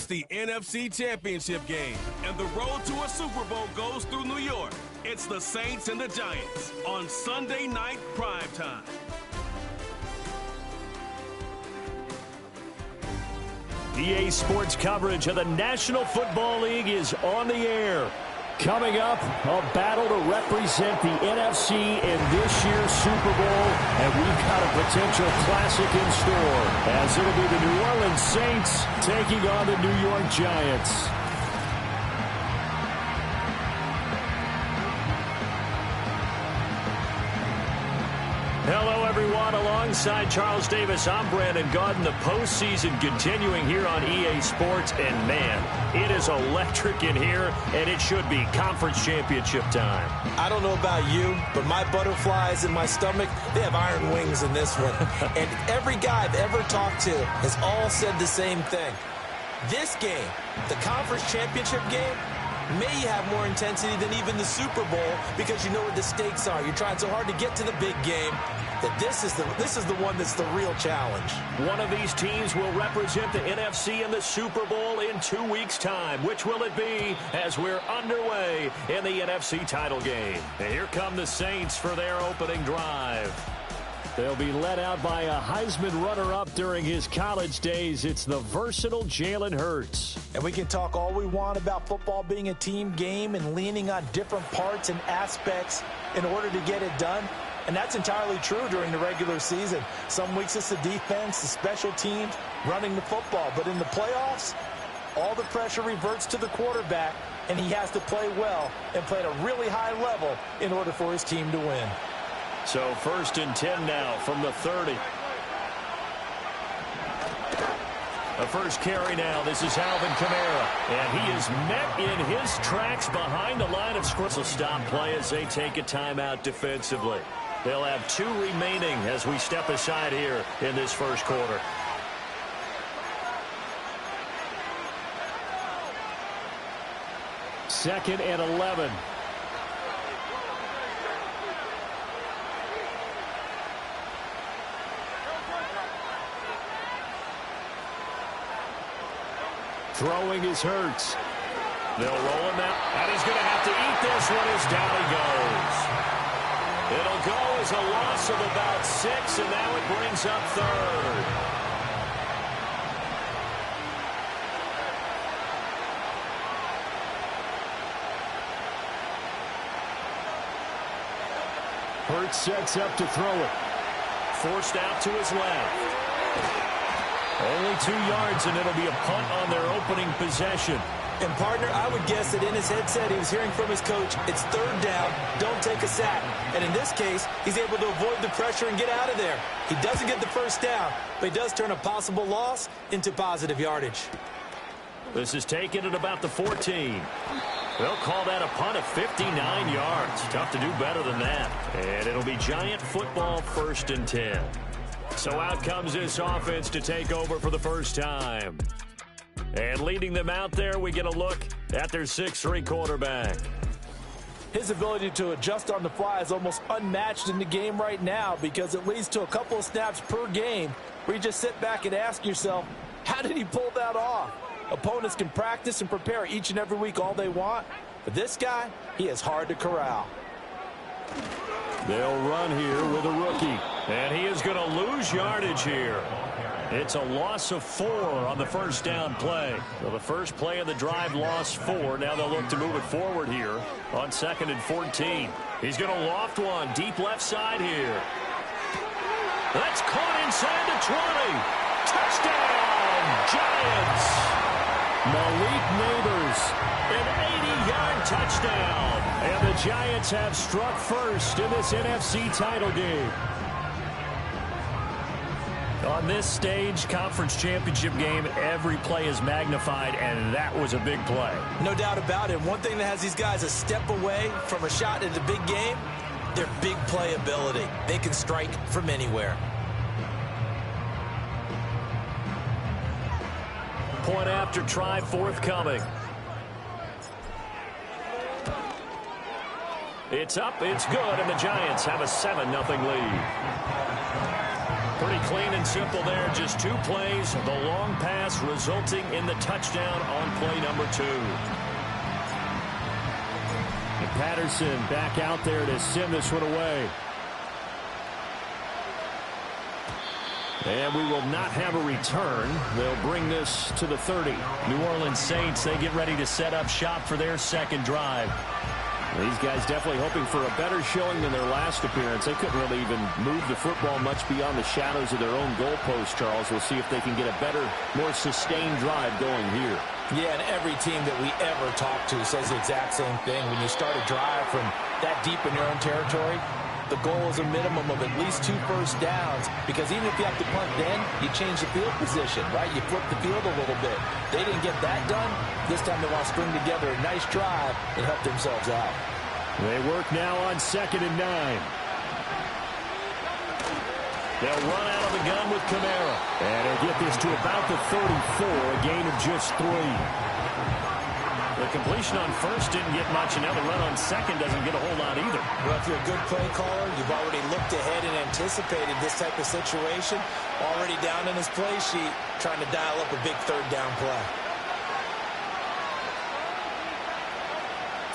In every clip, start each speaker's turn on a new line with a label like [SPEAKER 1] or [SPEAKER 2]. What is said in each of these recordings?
[SPEAKER 1] the NFC Championship game, and the road to a Super Bowl goes through New York. It's the Saints and the Giants on Sunday Night Primetime.
[SPEAKER 2] EA Sports coverage of the National Football League is on the air. Coming up, a battle to represent the NFC in this year's Super Bowl, and we've got a potential classic in store, as it'll be the New Orleans Saints taking on the New York Giants. Hello, everyone. Alongside Charles Davis, I'm Brandon Gaudin. The postseason continuing here on EA Sports. And, man, it is electric in here, and it should be conference championship time.
[SPEAKER 3] I don't know about you, but my butterflies in my stomach, they have iron wings in this one. And every guy I've ever talked to has all said the same thing. This game, the conference championship game, may have more intensity than even the Super Bowl because you know what the stakes are. You're trying so hard to get to the big game that this is the one that's the real challenge.
[SPEAKER 2] One of these teams will represent the NFC in the Super Bowl in 2 weeks' time. Which will it be as we're underway in the NFC title game? And here come the Saints for their opening drive. They'll be led out by a Heisman runner-up during his college days. It's the versatile Jalen Hurts.
[SPEAKER 3] And we can talk all we want about football being a team game and leaning on different parts and aspects in order to get it done. And that's entirely true during the regular season. Some weeks it's the defense, the special teams, running the football. But in the playoffs, all the pressure reverts to the quarterback, and he has to play well and play at a really high level in order for his team to win.
[SPEAKER 2] So 1st and 10 now from the 30. A first carry now. This is Alvin Kamara. And he is met in his tracks behind the line of scrimmage. Will stop play as they take a timeout defensively. They'll have 2 remaining as we step aside here in this first quarter. Second and 11. Throwing is Hurts. They'll roll him out, and he's going to have to eat this one as down he goes. It'll go as a loss of about 6, and now it brings up 3rd. Hurts sets up to throw it. Forced out to his left. Only 2 yards, and it'll be a punt on their opening possession.
[SPEAKER 3] And, partner, I would guess that in his headset he was hearing from his coach, it's 3rd down, don't take a sack. And in this case, he's able to avoid the pressure and get out of there. He doesn't get the 1st down, but he does turn a possible loss into positive yardage.
[SPEAKER 2] This is taken at about the 14. They'll call that a punt of 59 yards. Tough to do better than that. And it'll be Giant football 1st and 10. So out comes this offense to take over for the first time. And leading them out there, we get a look at their 6'3" quarterback.
[SPEAKER 3] His ability to adjust on the fly is almost unmatched in the game right now because it leads to a couple of snaps per game where you just sit back and ask yourself, how did he pull that off? Opponents can practice and prepare each and every week all they want, but this guy, he is hard to corral.
[SPEAKER 2] They'll run here with a rookie. And he is going to lose yardage here. It's a loss of 4 on the 1st down play. So the first play of the drive lost 4. Now they'll look to move it forward here on 2nd and 14. He's going to loft one deep left side here. That's caught inside the 20. Touchdown, Giants. Malik Neighbors, an 80-yard touchdown. And the Giants have struck first in this NFC title game. On this stage, conference championship game, every play is magnified, and that was a big play.
[SPEAKER 3] No doubt about it. One thing that has these guys a step away from a shot at the big game, their big play ability. They can strike from anywhere.
[SPEAKER 2] Point after try forthcoming. It's up, it's good, and the Giants have a 7-0 lead. Pretty clean and simple there. Just 2 plays. The long pass resulting in the touchdown on play number 2.
[SPEAKER 4] And Patterson back out there to send this one away. And we will not have a return. They'll bring this to the 30.
[SPEAKER 2] New Orleans Saints, they get ready to set up shop for their second drive.
[SPEAKER 4] These guys definitely hoping for a better showing than their last appearance. They couldn't really even move the football much beyond the shadows of their own goalpost, Charles. We'll see if they can get a better, more sustained drive going here.
[SPEAKER 3] Yeah, and every team that we ever talk to says the exact same thing. When you start a drive from that deep in your own territory, the goal is a minimum of at least 2 first downs, because even if you have to punt then, you change the field position, right? You flip the field a little bit. They didn't get that done. This time they want to string together a nice drive and help themselves out.
[SPEAKER 4] They work now on 2nd and 9.
[SPEAKER 2] They'll run out of the gun with Kamara.
[SPEAKER 4] And they'll get this to about the 34, a gain of just 3.
[SPEAKER 2] The completion on first didn't get much, and now the run on second doesn't get a whole lot either.
[SPEAKER 3] Well, if you're a good play caller, you've already looked ahead and anticipated this type of situation. Already down in his play sheet, trying to dial up a big 3rd down play.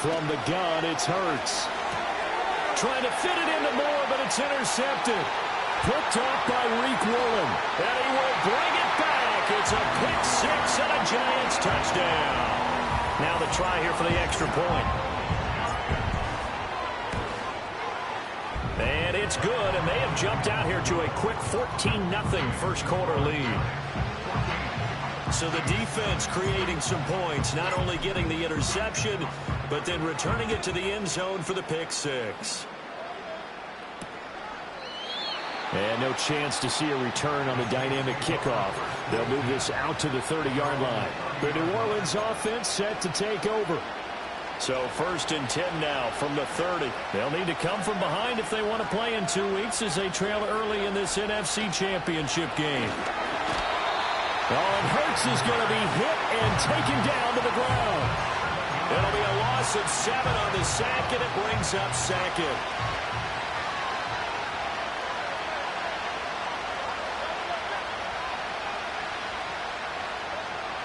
[SPEAKER 4] From the gun, it's Hurts.
[SPEAKER 2] Trying to fit it into Moore, but it's intercepted.
[SPEAKER 4] Picked off by Reek Woolen.
[SPEAKER 2] And he will bring it back. It's a pick 6 and a Giants touchdown. Now the try here for the extra point. And it's good, and they have jumped out here to a quick 14-0 first quarter lead. So the defense creating some points, not only getting the interception, but then returning it to the end zone for the pick 6.
[SPEAKER 4] And no chance to see a return on the dynamic kickoff. They'll move this out to the 30-yard line. The New Orleans offense set to take over.
[SPEAKER 2] So 1st and 10 now from the 30. They'll need to come from behind if they want to play in 2 weeks as they trail early in this NFC Championship game.
[SPEAKER 4] Oh, and Hurts is going to be hit and taken down to the ground.
[SPEAKER 2] It'll be a loss of 7 on the sack, and it brings up Sackett.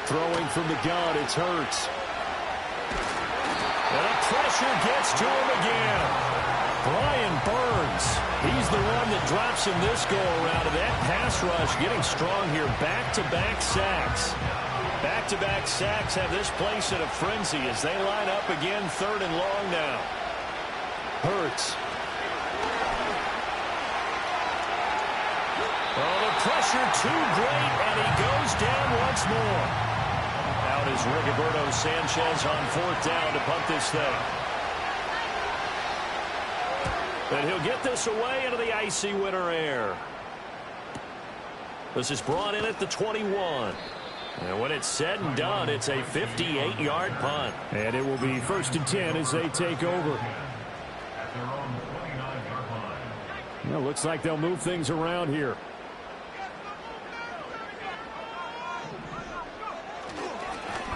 [SPEAKER 4] Throwing from the gun, it's Hurts.
[SPEAKER 2] And the pressure gets to him again. Brian Burns, he's the one that drops him this go-around. And that pass rush getting strong here. Back-to-back sacks. Back-to-back sacks have this place in a frenzy as they line up again 3rd and long now.
[SPEAKER 4] Hurts.
[SPEAKER 2] Oh, the pressure too great, and he goes down once more. Out is Rigoberto Sanchez on 4th down to punt this thing. And he'll get this away into the icy winter air. This is brought in at the 21. And when it's said and done, it's a 58-yard punt.
[SPEAKER 4] And it will be 1st and 10 as they take over. Well, looks like they'll move things around here.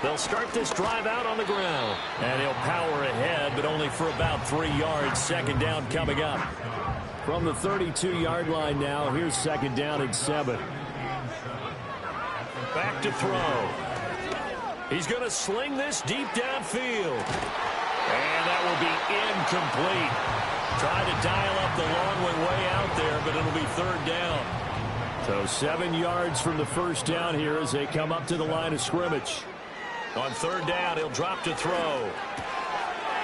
[SPEAKER 2] They'll start this drive out on the ground. And he'll power ahead, but only for about 3 yards. 2nd down coming up.
[SPEAKER 4] From the 32-yard line now, here's 2nd down and 7.
[SPEAKER 2] Back to throw. He's going to sling this deep downfield. And that will be incomplete. Trying to dial up the long way out there, but it'll be 3rd down.
[SPEAKER 4] So 7 yards from the 1st down here as they come up to the line of scrimmage.
[SPEAKER 2] On 3rd down, he'll drop to throw.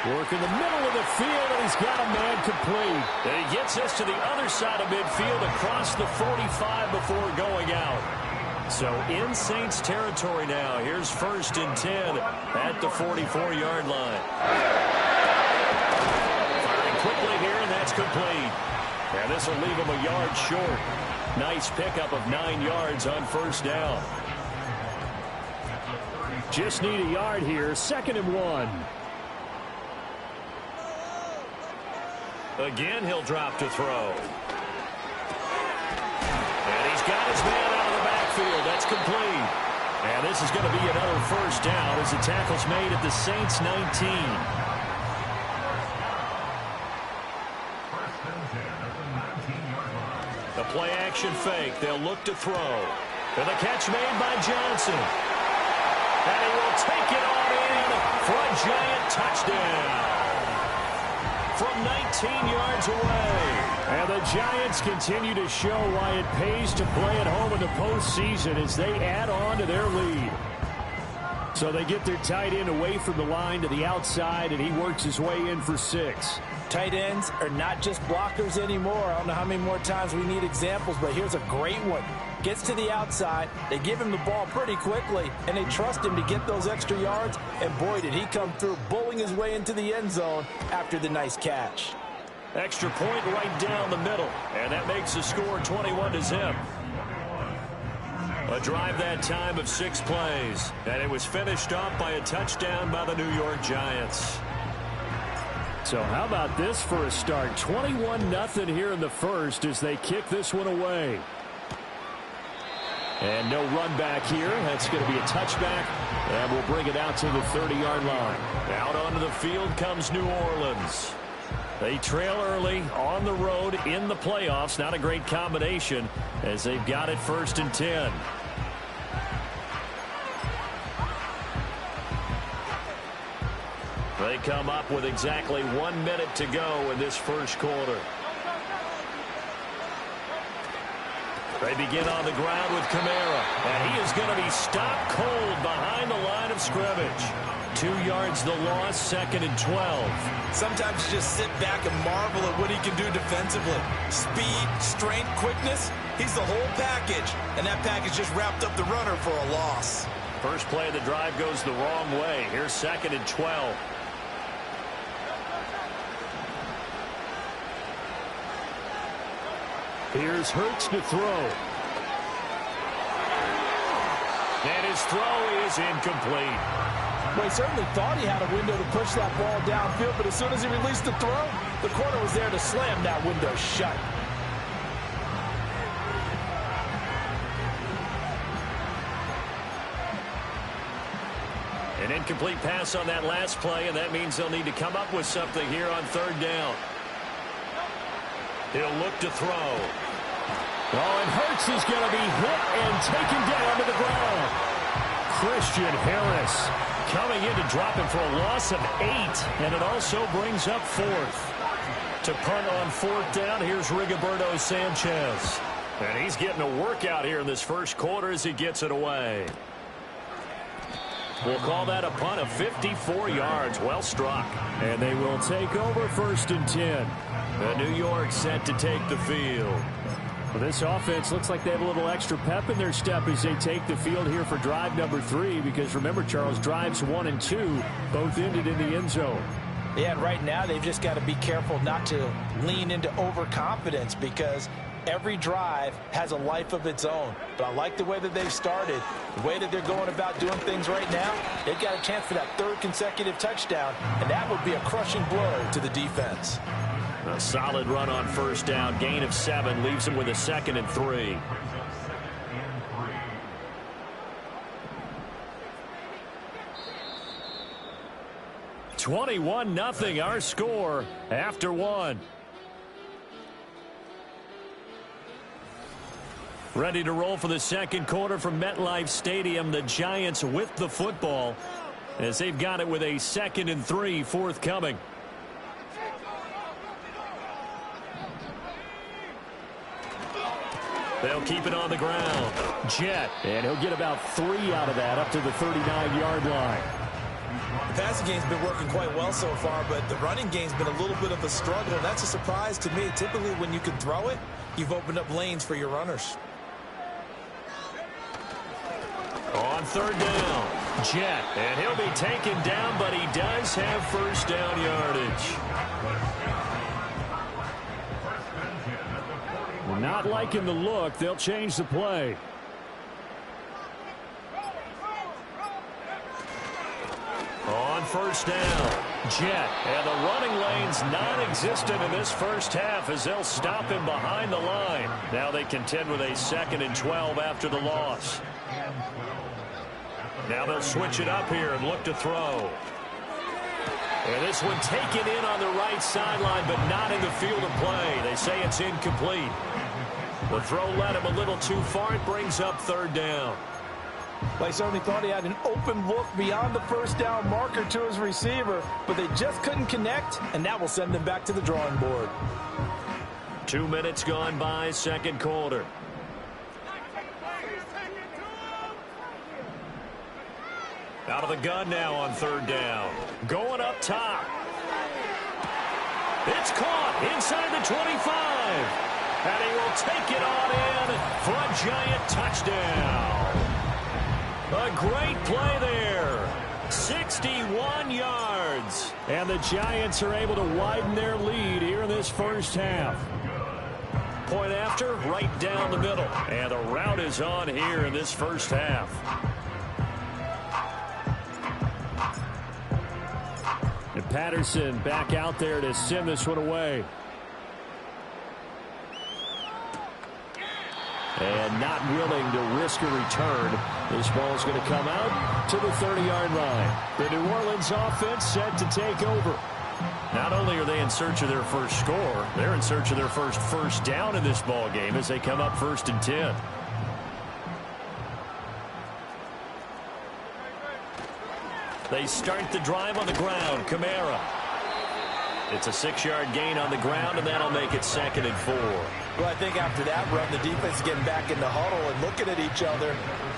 [SPEAKER 4] Work in the middle of the field, and he's got a man complete.
[SPEAKER 2] And he gets us to the other side of midfield across the 45 before going out. So in Saints territory now. Here's 1st and 10 at the 44-yard line. Firing quickly here, and that's complete. And this will leave him a yard short. Nice pickup of 9 yards on 1st down.
[SPEAKER 4] Just need a yard here. 2nd and 1.
[SPEAKER 2] Again, he'll drop to throw. And he's got his man out of the backfield. That's complete. And this is going to be another 1st down as the tackle's made at the Saints 19. The play action fake. They'll look to throw. And the catch made by Johnson. And he will take it on in for a Giant touchdown from 19 yards away. And the Giants continue to show why it pays to play at home in the postseason as they add on to their lead. So they get their tight end away from the line to the outside, and he works his way in for 6.
[SPEAKER 3] Tight ends are not just blockers anymore. I don't know how many more times we need examples, but here's a great one. Gets to the outside, they give him the ball pretty quickly, and they trust him to get those extra yards, and boy, did he come through, bowling his way into the end zone after the nice catch.
[SPEAKER 2] Extra point right down the middle, and that makes the score 21-0. A drive that time of 6 plays, and it was finished off by a touchdown by the New York Giants.
[SPEAKER 4] So how about this for a start? 21-0 here in the first as they kick this one away. And no run back here. That's going to be a touchback, and we'll bring it out to the 30-yard line.
[SPEAKER 2] Out onto the field comes New Orleans. They trail early on the road in the playoffs. Not a great combination as they've got it 1st and 10. They come up with exactly 1 minute to go in this first quarter. They begin on the ground with Kamara, and he is going to be stopped cold behind the line of scrimmage. 2 yards the loss, 2nd and 12.
[SPEAKER 3] Sometimes you just sit back and marvel at what he can do defensively. Speed, strength, quickness, he's the whole package, and that package just wrapped up the runner for a loss.
[SPEAKER 2] First play of the drive goes the wrong way. Here's 2nd and 12.
[SPEAKER 4] Here's Hurts to throw.
[SPEAKER 2] And his throw is incomplete.
[SPEAKER 3] Well, he certainly thought he had a window to push that ball downfield, but as soon as he released the throw, the corner was there to slam that window shut.
[SPEAKER 2] An incomplete pass on that last play, and that means they'll need to come up with something here on 3rd down. He'll look to throw.
[SPEAKER 4] Oh, and Hurts is going to be hit and taken down to the ground. Christian Harris
[SPEAKER 2] coming in to drop him for a loss of 8, and it also brings up 4th. To punt on 4th down, here's Rigoberto Sanchez. And he's getting a workout here in this first quarter as he gets it away. We'll call that a punt of 54 yards. Well struck.
[SPEAKER 4] And they will take over 1st and 10.
[SPEAKER 2] The New York set to take the field.
[SPEAKER 4] Well, this offense looks like they have a little extra pep in their step as they take the field here for drive number 3. Because remember, Charles, drives 1 and 2 both ended in the end zone.
[SPEAKER 3] Yeah, and right now they've just got to be careful not to lean into overconfidence because every drive has a life of its own. But I like the way that they've started, the way that they're going about doing things right now. They've got a chance for that 3rd consecutive touchdown, and that would be a crushing blow to the defense.
[SPEAKER 2] A solid run on 1st down. Gain of 7 leaves them with a 2nd and 3. (21-0) our score after 1. Ready to roll for the second quarter from MetLife Stadium. The Giants with the football as they've got it with a 2nd and 3 forthcoming. They'll keep it on the ground. Jet.
[SPEAKER 4] And he'll get about 3 out of that up to the 39-yard line.
[SPEAKER 3] The passing game's been working quite well so far, but the running game's been a little bit of a struggle. And that's a surprise to me. Typically, when you can throw it, you've opened up lanes for your runners.
[SPEAKER 2] On 3rd down, Jet. And he'll be taken down, but he does have 1st down yardage.
[SPEAKER 4] Not liking the look. They'll change the play.
[SPEAKER 2] On 1st down, Jet. And the running lane's non-existent in this first half as they'll stop him behind the line. Now they contend with a 2nd and 12 after the loss. Now they'll switch it up here and look to throw. And this one taken in on the right sideline, but not in the field of play. They say it's incomplete. The throw led him a little too far. It brings up third down.
[SPEAKER 3] They certainly thought he had an open look beyond the first down marker to his receiver, but they just couldn't connect, and that will send them back to the drawing board.
[SPEAKER 2] 2 minutes gone by, second quarter. Out of the gun now on third down. Going up top. It's caught inside the 25. And he will take it on in for a Giant touchdown. A great play there. 61 yards. And the Giants are able to widen their lead here in this first half. Point after, right down the middle. And the route is on here in this first half. And Patterson back out there to send this one away. And not willing to risk a return. This ball's going to come out to the 30-yard line. The New Orleans offense set to take over. Not only are they in search of their first score, they're in search of their first down in this ball game as they come up 1st and 10. They start the drive on the ground. Kamara. It's a 6-yard gain on the ground, and that'll make it 2nd and 4.
[SPEAKER 3] Well, I think after that run, the defense is getting back in the huddle and looking at each other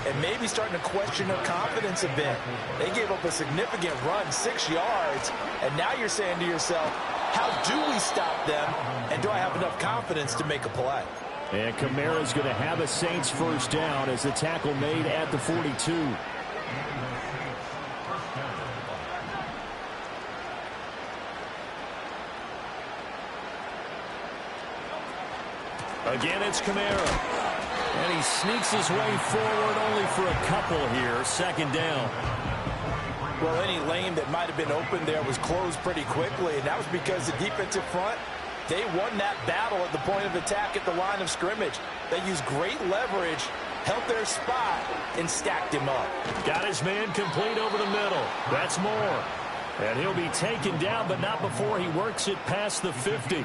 [SPEAKER 3] and maybe starting to question their confidence a bit. They gave up a significant run, 6 yards, and now you're saying to yourself, how do we stop them, and do I have enough confidence to make a play?
[SPEAKER 4] And Kamara's going to have a Saints first down as the tackle made at the 42.
[SPEAKER 2] Again, it's Kamara. And he sneaks his way forward only for a couple here. 2nd down.
[SPEAKER 3] Well, any lane that might have been open there was closed pretty quickly, and that was because the defensive front, they won that battle at the point of attack at the line of scrimmage. They used great leverage, held their spot, and stacked him up.
[SPEAKER 2] Got his man complete over the middle. That's more. And he'll be taken down, but not before he works it past the 50.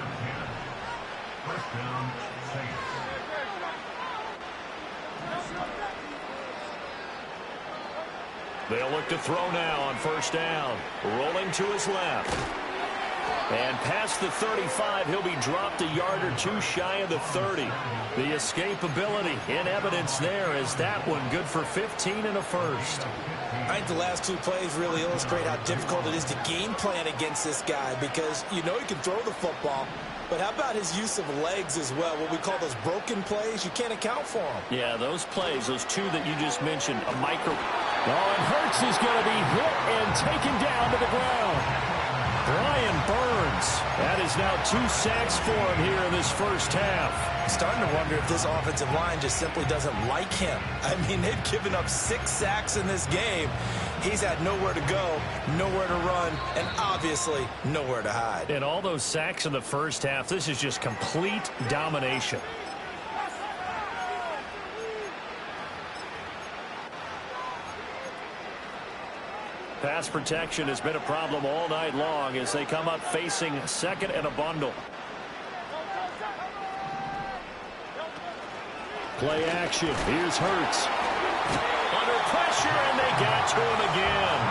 [SPEAKER 2] They'll look to throw now on 1st down. Rolling to his left. And past the 35, he'll be dropped a yard or two shy of the 30. The escapability in evidence there as that one good for 15 and a first.
[SPEAKER 3] I think the last 2 plays really illustrate how difficult it is to game plan against this guy because you know he can throw the football, but how about his use of legs as well, what we call those broken plays? You can't account for them.
[SPEAKER 2] Yeah, those plays, those 2 that you just mentioned, a micro.
[SPEAKER 4] Oh, and Hurts is going to be hit and taken down to the ground.
[SPEAKER 2] Brian Burns. That is now 2 sacks for him here in this first half.
[SPEAKER 3] Starting to wonder if this offensive line just simply doesn't like him. I mean, they've given up 6 sacks in this game. He's had nowhere to go, nowhere to run, and obviously nowhere to hide.
[SPEAKER 2] And all those sacks in the first half, this is just complete domination. Pass protection has been a problem all night long as they come up facing 2nd and a bundle.
[SPEAKER 4] Play action. Here's Hurts.
[SPEAKER 2] Under pressure, and they got to him again.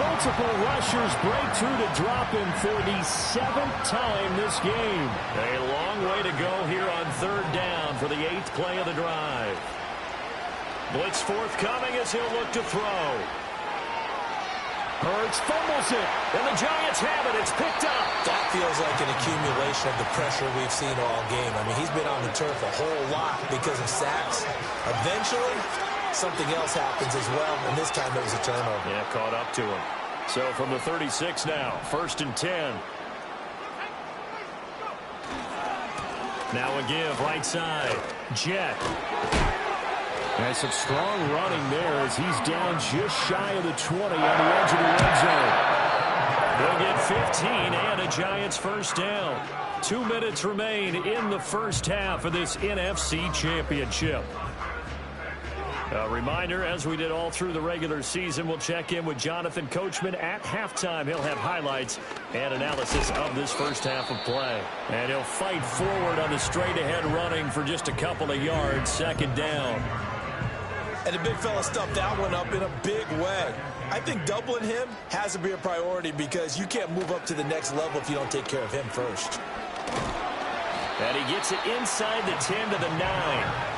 [SPEAKER 4] Multiple rushers break through to drop him for the 7th time this game.
[SPEAKER 2] A long way to go here on 3rd down for the 8th play of the drive. Blitz forthcoming as he'll look to throw.
[SPEAKER 4] Hurts fumbles it,
[SPEAKER 2] and the Giants have it. It's picked up.
[SPEAKER 3] That feels like an accumulation of the pressure we've seen all game. I mean, he's been on the turf a whole lot because of sacks. Eventually, something else happens as well, and this time it was a turnover.
[SPEAKER 2] Yeah, caught up to him. So from the 36 now, 1st and 10. Now a give, right side. Jet.
[SPEAKER 4] And some strong running there as he's down just shy of the 20 on the edge of the red zone.
[SPEAKER 2] They'll get 15 and a Giants first down. 2 minutes remain in the first half of this NFC Championship. A reminder, as we did all through the regular season, we'll check in with Jonathan Coachman at halftime. He'll have highlights and analysis of this first half of play. And he'll fight forward on the straight-ahead running for just a couple of yards, second down.
[SPEAKER 3] And the big fella stuffed that one up in a big way. I think doubling him has to be a priority because you can't move up to the next level if you don't take care of him first.
[SPEAKER 2] And he gets it inside the 10 to the 9.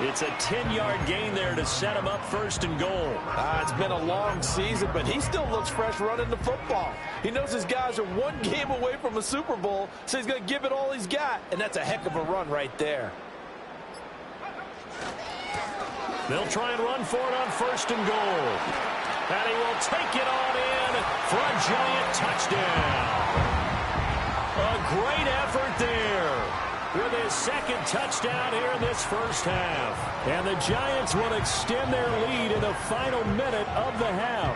[SPEAKER 2] It's a 10-yard gain there to set him up first and goal.
[SPEAKER 3] It's been a long season, but he still looks fresh running the football. He knows his guys are one game away from a Super Bowl, so he's going to give it all he's got, and that's a heck of a run right there.
[SPEAKER 2] They'll try and run for it on first and goal. And he will take it on in for a giant touchdown. A great effort there with his second touchdown here in this first half. And the Giants will extend their lead in the final minute of the half.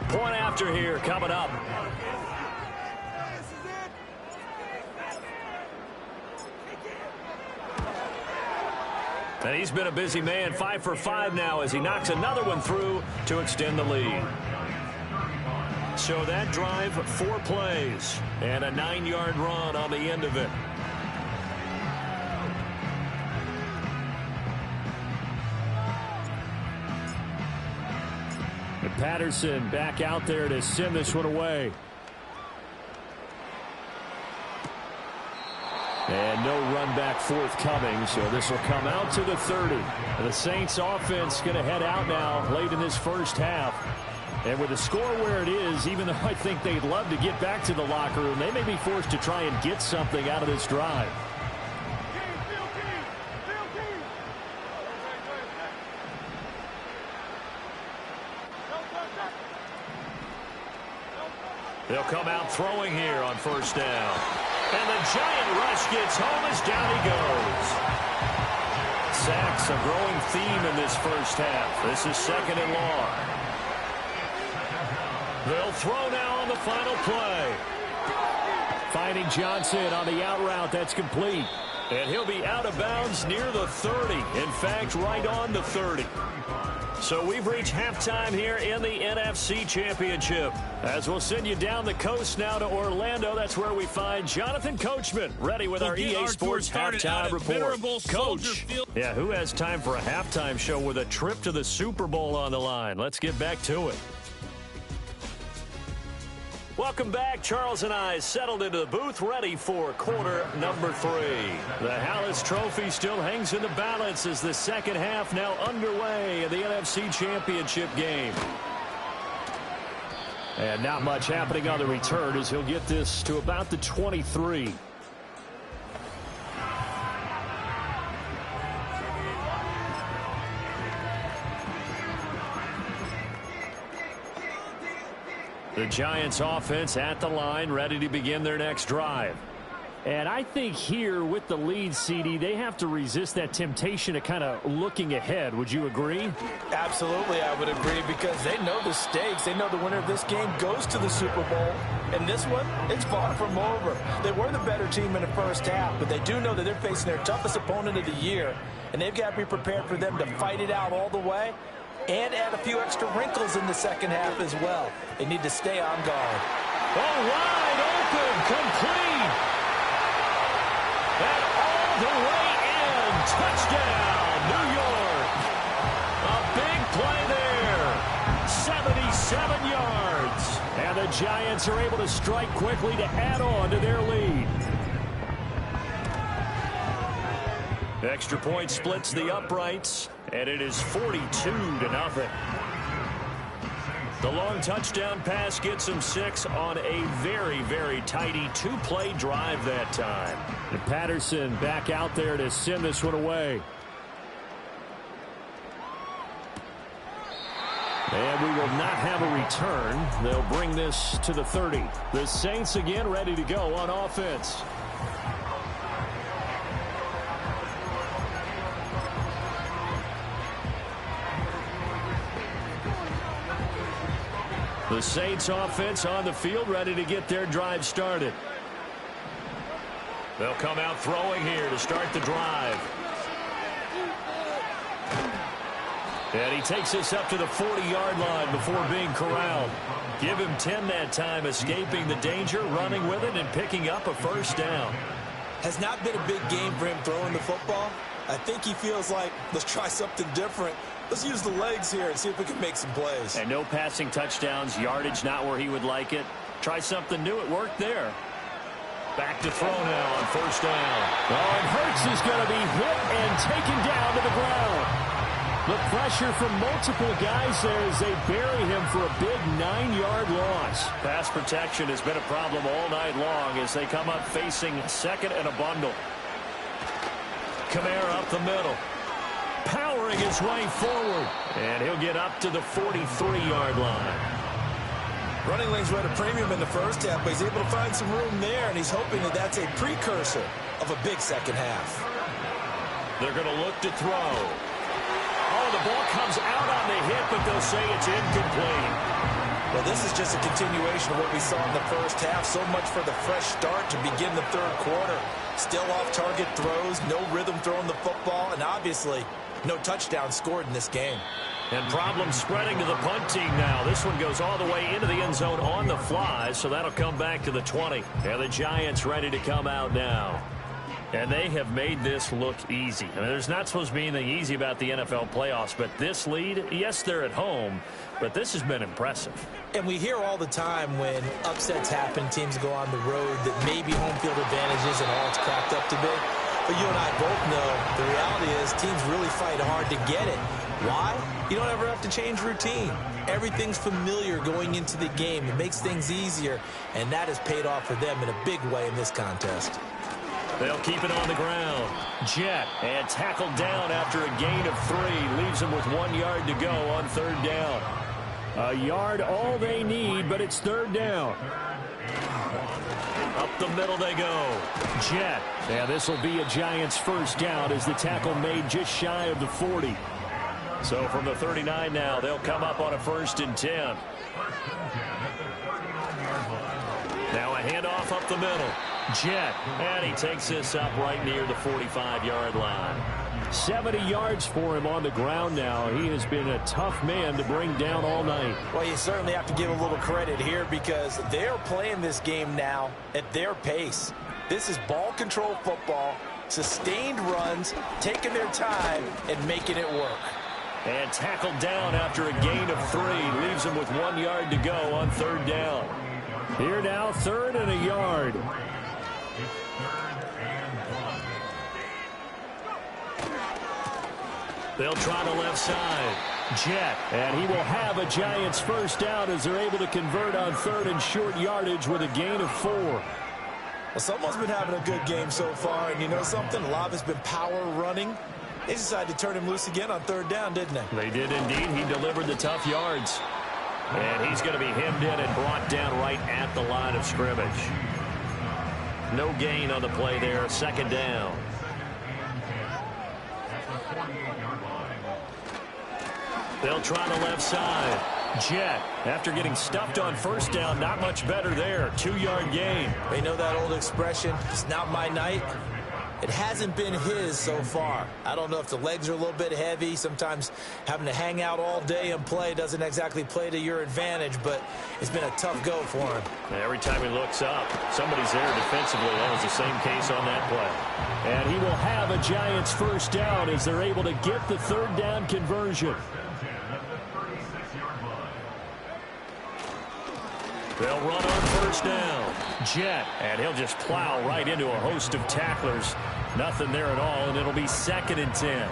[SPEAKER 2] Point after here coming up. And he's been a busy man, 5 for 5 now as he knocks another one through to extend the lead. So that drive, 4 plays and a 9-yard run on the end of it. And Patterson back out there to send this one away. And no run back forthcoming, so this will come out to the 30. And the Saints offense going to head out now late in this first half. And with the score where it is, even though I think they'd love to get back to the locker room, they may be forced to try and get something out of this drive. They'll come out throwing here on first down. And the giant rush gets home as down he goes. Sacks a growing theme in this first half. This is second and long. They'll throw now on the final play. Finding Johnson on the out route. That's complete. And he'll be out of bounds near the 30. In fact, right on the 30. So we've reached halftime here in the NFC Championship. As we'll send you down the coast now to Orlando. That's where we find Jonathan Coachman ready with our EA Sports halftime report. Coach, yeah, who has time for a halftime show with a trip to the Super Bowl on the line? Let's get back to it. Welcome back. Charles and I settled into the booth, ready for quarter number 3. The Hallis Trophy still hangs in the balance as the second half now underway in the NFC Championship game. And not much happening on the return as he'll get this to about the 23. The Giants offense at the line, ready to begin their next drive.
[SPEAKER 4] And I think here with the lead, CD, they have to resist that temptation to kind of looking ahead. Would you agree?
[SPEAKER 3] Absolutely, I would agree, because they know the stakes. They know the winner of this game goes to the Super Bowl. And this one, it's far from over. They were the better team in the first half, but they do know that they're facing their toughest opponent of the year. And they've got to be prepared for them to fight it out all the way and add a few extra wrinkles in the second half as well. They need to stay on guard.
[SPEAKER 2] Oh, wide open, complete. And all the way in. Touchdown, New York. A big play there. 77 yards. And the Giants are able to strike quickly to add on to their lead. Extra point splits the uprights, and it is 42-0. The long touchdown pass gets him 6 on a very, very tidy 2-play drive that time.
[SPEAKER 4] And Patterson back out there to send this one away.
[SPEAKER 2] And we will not have a return. They'll bring this to the 30. The Saints again ready to go on offense. The Saints offense on the field, ready to get their drive started. They'll come out throwing here to start the drive. And he takes this up to the 40-yard line before being corralled. Give him 10 that time, escaping the danger, running with it, and picking up a first down.
[SPEAKER 3] Has not been a big game for him throwing the football. I think he feels like, let's try something different. Let's use the legs here and see if we can make some plays.
[SPEAKER 2] And no passing touchdowns, yardage not where he would like it. Try something new. It worked there. Back to throw now on first down.
[SPEAKER 4] Oh, and Hurts is going to be hit and taken down to the ground. The pressure from multiple guys there as they bury him for a big 9-yard loss.
[SPEAKER 2] Pass protection has been a problem all night long as they come up facing second and a bundle. Kamara up the middle. Powering his way forward. And he'll get up to the 43-yard line.
[SPEAKER 3] Running lanes were at a premium in the first half, but he's able to find some room there, and he's hoping that that's a precursor of a big second half.
[SPEAKER 2] They're going to look to throw. Oh, the ball comes out on the hit, but they'll say it's incomplete.
[SPEAKER 3] Well, this is just a continuation of what we saw in the first half. So much for the fresh start to begin the third quarter. Still off-target throws, no rhythm throwing the football, and obviously no touchdown scored in this game.
[SPEAKER 2] And problems spreading to the punt team now. This one goes all the way into the end zone on the fly, so that'll come back to the 20. And the Giants ready to come out now. And they have made this look easy. I mean, there's not supposed to be anything easy about the NFL playoffs, but this lead, yes, they're at home, but this has been impressive.
[SPEAKER 3] And we hear all the time when upsets happen, teams go on the road, that maybe home field advantage isn't all it's cracked up to be. But you and I both know the reality is teams really fight hard to get it. Why? You don't ever have to change routine. Everything's familiar going into the game. It makes things easier, and that has paid off for them in a big way in this contest.
[SPEAKER 2] They'll keep it on the ground. Jet, and tackled down after a gain of 3. Leaves them with 1 yard to go on third down.
[SPEAKER 4] A yard all they need, but it's third down.
[SPEAKER 2] Up the middle they go.
[SPEAKER 4] Jet. Yeah, this will be a Giants first down as the tackle made just shy of the 40.
[SPEAKER 2] So from the 39 now, they'll come up on a 1st and 10. Now a handoff up the middle. Jet, and he takes this up right near the 45-yard line.
[SPEAKER 4] 70 yards for him on the ground now. He has been a tough man to bring down all night.
[SPEAKER 3] Well, you certainly have to give a little credit here because they're playing this game now at their pace. This is ball control football, sustained runs, taking their time, and making it work.
[SPEAKER 2] And tackled down after a gain of 3. Leaves him with 1 yard to go on third down.
[SPEAKER 4] Here now, 3rd and a yard.
[SPEAKER 2] They'll try the left side.
[SPEAKER 4] Jet, and he will have a Giants first down as they're able to convert on 3rd and short yardage with a gain of 4.
[SPEAKER 3] Well, someone's been having a good game so far, and you know something? A lot of it's been power running. They decided to turn him loose again on third down, didn't they?
[SPEAKER 2] They did indeed. He delivered the tough yards. And he's going to be hemmed in and brought down right at the line of scrimmage. No gain on the play there. 2nd down. They'll try the left side. Jet, after getting stuffed on first down, not much better there. 2-yard gain.
[SPEAKER 3] They know that old expression, it's not my night. It hasn't been his so far. I don't know if the legs are a little bit heavy. Sometimes having to hang out all day and play doesn't exactly play to your advantage, but it's been a tough go for him.
[SPEAKER 2] Every time he looks up, somebody's there defensively. That was the same case on that play.
[SPEAKER 4] And he will have a Giants first down as they're able to get the 3rd down conversion.
[SPEAKER 2] They'll run on first down. Jet, and he'll just plow right into a host of tacklers. Nothing there at all, and it'll be 2nd and 10.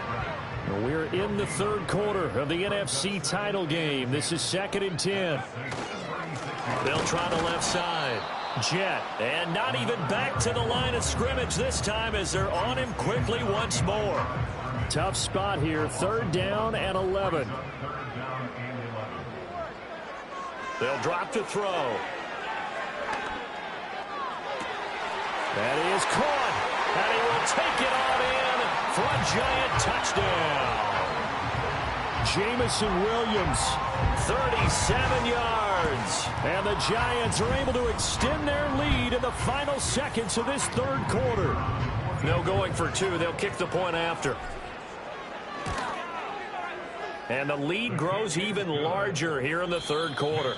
[SPEAKER 4] We're in the 3rd quarter of the NFC title game. This is 2nd and 10.
[SPEAKER 2] They'll try the left side. Jet, and not even back to the line of scrimmage this time as they're on him quickly once more.
[SPEAKER 4] Tough spot here, 3rd down and 11.
[SPEAKER 2] They'll drop to throw.
[SPEAKER 4] That is caught.
[SPEAKER 2] And he will take it on in for a Giant touchdown. Jamison Williams. 37 yards. And the Giants are able to extend their lead in the final seconds of this third quarter. No going for two. They'll kick the point after. And the lead grows even larger here in the third quarter.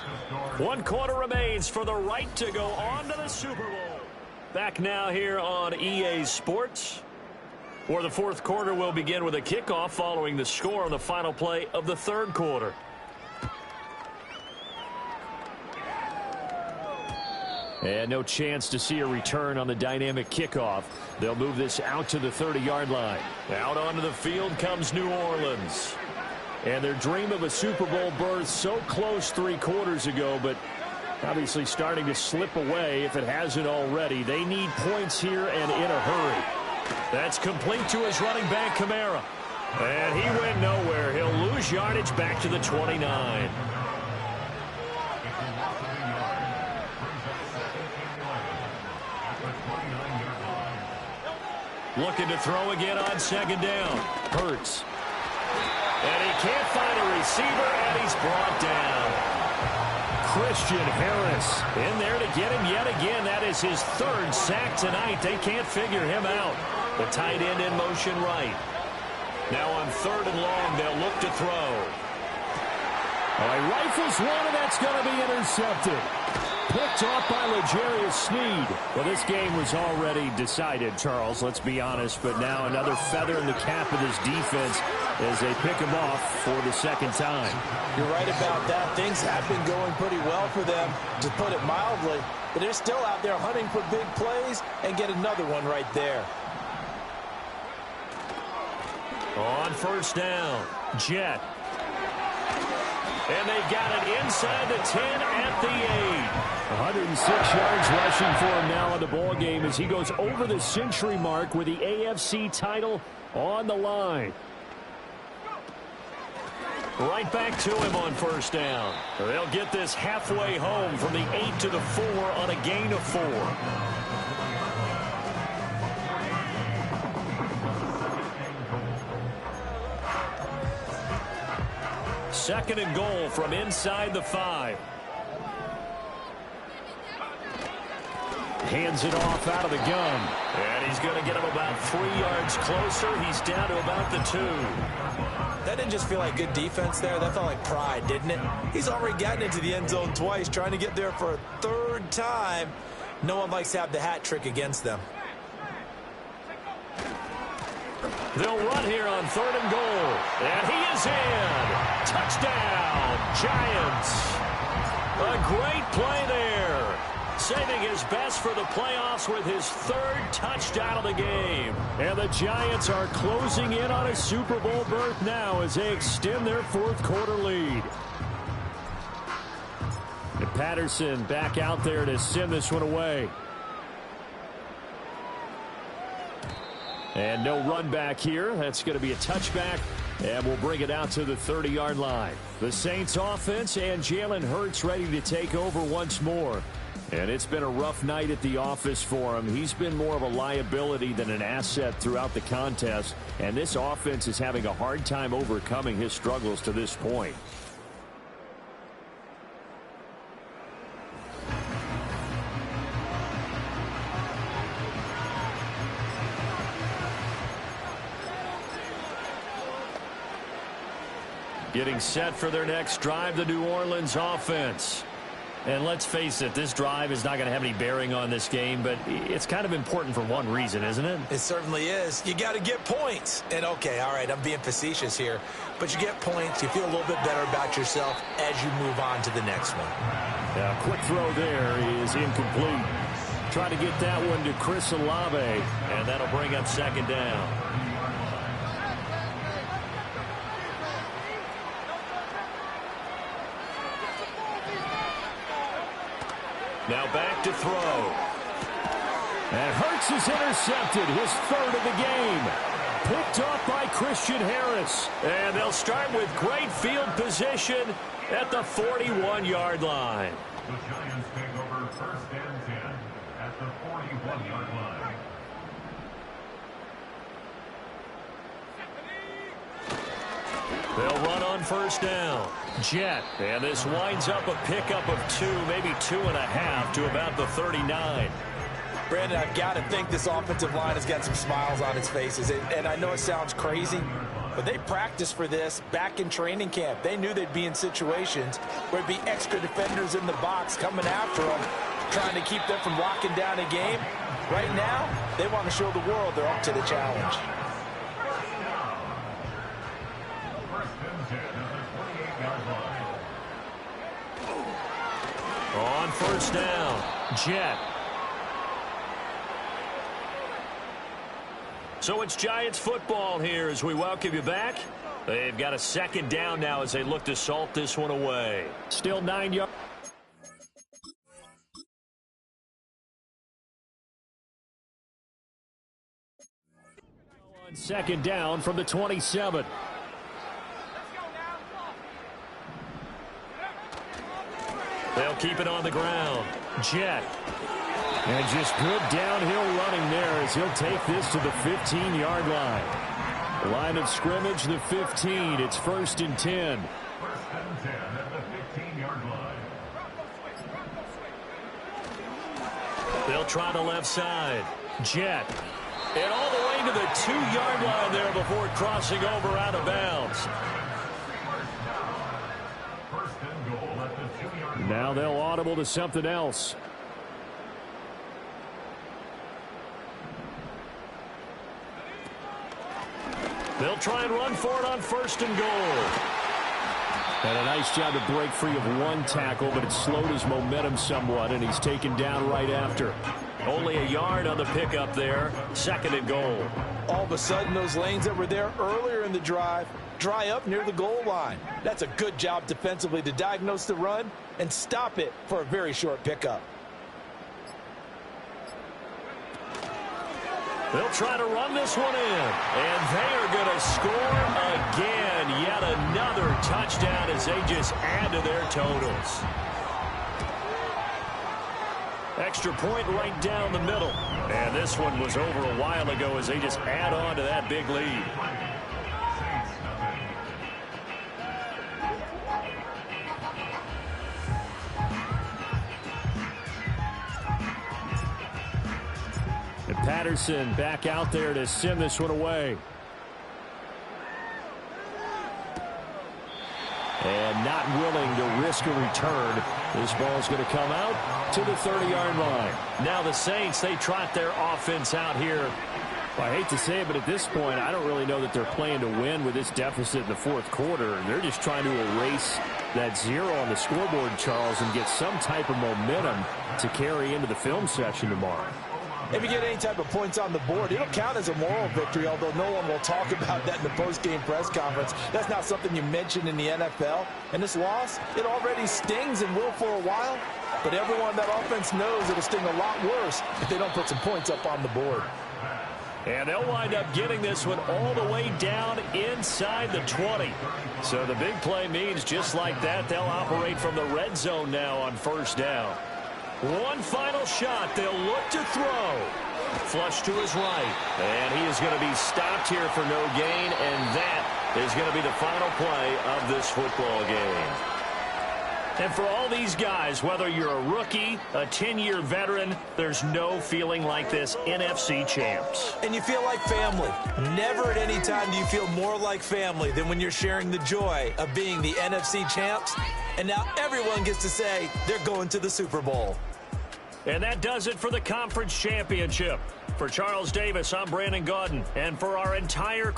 [SPEAKER 2] 1 quarter remains for the right to go on to the Super Bowl. Back now here on EA Sports. For the fourth quarter, we'll begin with a kickoff following the score on the final play of the third quarter. And no chance to see a return on the dynamic kickoff. They'll move this out to the 30-yard line. Out onto the field comes New Orleans. And their dream of a Super Bowl berth so close 3 quarters ago, but obviously starting to slip away if it hasn't already. They need points here and in a hurry. That's complete to his running back, Kamara. And he went nowhere. He'll lose yardage back to the 29. Looking to throw again on second down. Hurts. And he can't find a receiver, and he's brought down. Christian Harris in there to get him yet again. That is his 3rd sack tonight. They can't figure him out. The tight end in motion right. Now on 3rd and long, they'll look to throw. He rifles one, and that's going to be intercepted. Picked off by L'Jarius Sneed. Well, this game was already decided, Charles, let's be honest. But now another feather in the cap of this defense as they pick him off for the 2nd time.
[SPEAKER 3] You're right about that. Things have been going pretty well for them, to put it mildly. But they're still out there hunting for big plays and get another one right there.
[SPEAKER 2] On 1st down, Jet. And they got it inside the 10 at the 8. 106 yards rushing for him now in the ball game as he goes over the century mark with the AFC title on the line. Right back to him on 1st down. They'll get this halfway home from the 8 to the 4 on a gain of 4. 2nd and goal from inside the 5. Hands it off out of the gun. And he's going to get him about 3 yards closer. He's down to about the 2.
[SPEAKER 3] That didn't just feel like good defense there. That felt like pride, didn't it? He's already gotten into the end zone twice, trying to get there for a 3rd time. No one likes to have the hat trick against them.
[SPEAKER 2] They'll run here on 3rd and goal. And he is in. Touchdown, Giants. A great play there. Saving his best for the playoffs with his 3rd touchdown of the game. And the Giants are closing in on a Super Bowl berth now as they extend their 4th quarter lead. And Patterson back out there to send this one away. And no run back here. That's going to be a touchback. And we'll bring it out to the 30-yard line. The Saints offense and Jalen Hurts ready to take over once more. And it's been a rough night at the office for him. He's been more of a liability than an asset throughout the contest. And this offense is having a hard time overcoming his struggles to this point. Getting set for their next drive, the New Orleans offense. And let's face it, this drive is not going to have any bearing on this game, but it's kind of important for one reason, isn't it?
[SPEAKER 3] It certainly is. You got to get points. And, okay, all right, I'm being facetious here. But you get points, you feel a little bit better about yourself as you move on to the next one.
[SPEAKER 2] Yeah, quick throw there is incomplete. Trying to get that one to Chris Olave, and that'll bring up 2nd down. Now back to throw. And Hurts is intercepted, his 3rd of the game. Picked off by Christian Harris. And they'll start with great field position at the 41-yard line.
[SPEAKER 5] The Giants take over 1st and 10 at the 41-yard line.
[SPEAKER 2] They'll run on first down. Jet. And this winds up a pickup of 2, maybe 2.5 to about the 39.
[SPEAKER 3] Brandon, I've got to think this offensive line has got some smiles on its faces. And I know it sounds crazy, but they practiced for this back in training camp. They knew they'd be in situations where there'd be extra defenders in the box coming after them, trying to keep them from locking down a game. Right now, they want to show the world they're up to the challenge.
[SPEAKER 2] On first down, Jet. So it's Giants football here as we welcome you back. They've got a second down now as they look to salt this one away.
[SPEAKER 4] Still 9 yards. On second down from the 27.
[SPEAKER 2] They'll keep it on the ground. Jet.
[SPEAKER 4] And just good downhill running there as he'll take this to the 15-yard line. Line of scrimmage, the 15. It's 1st and 10.
[SPEAKER 5] 1st and 10 at the 15-yard line.
[SPEAKER 2] They'll try the left side. Jet. And all the way to the 2-yard line there before crossing over out of bounds.
[SPEAKER 5] First and goal at the 2-yard line.
[SPEAKER 4] Now they'll audible to something else.
[SPEAKER 2] They'll try and run for it on 1st and goal.
[SPEAKER 4] And a nice job to break free of one tackle, but it slowed his momentum somewhat, and he's taken down right after.
[SPEAKER 2] Only a yard on the pickup there. 2nd and goal.
[SPEAKER 3] All of a sudden, those lanes that were there earlier in the drive dry up near the goal line. That's a good job defensively to diagnose the run and stop it for a very short pickup.
[SPEAKER 2] They'll try to run this one in. And they are going to score again. Yet another touchdown as they just add to their totals. Extra point right down the middle. And this one was over a while ago as they just add on to that big lead.
[SPEAKER 4] And Patterson back out there to send this one away. And not willing to risk a return. This ball's going to come out to the 30-yard line.
[SPEAKER 2] Now the Saints, they trot their offense out here.
[SPEAKER 4] Well, I hate to say it, but at this point, I don't really know that they're playing to win with this deficit in the 4th quarter. They're just trying to erase that 0 on the scoreboard, Charles, and get some type of momentum to carry into the film session tomorrow.
[SPEAKER 3] If you get any type of points on the board, it'll count as a moral victory, although no one will talk about that in the post-game press conference. That's not something you mention in the NFL. And this loss, it already stings and will for a while. But everyone on that offense knows it'll sting a lot worse if they don't put some points up on the board.
[SPEAKER 2] And they'll wind up getting this one all the way down inside the 20. So the big play means just like that, they'll operate from the red zone now on 1st down. One final shot. They'll look to throw. Flush to his right. And he is going to be stopped here for no gain. And that is going to be the final play of this football game. And for all these guys, whether you're a rookie, a 10-year veteran, there's no feeling like this NFC champs.
[SPEAKER 3] And you feel like family. Never at any time do you feel more like family than when you're sharing the joy of being the NFC champs. And now everyone gets to say they're going to the Super Bowl.
[SPEAKER 2] And that does it for the conference championship. For Charles Davis, I'm Brandon Gaudin. And for our entire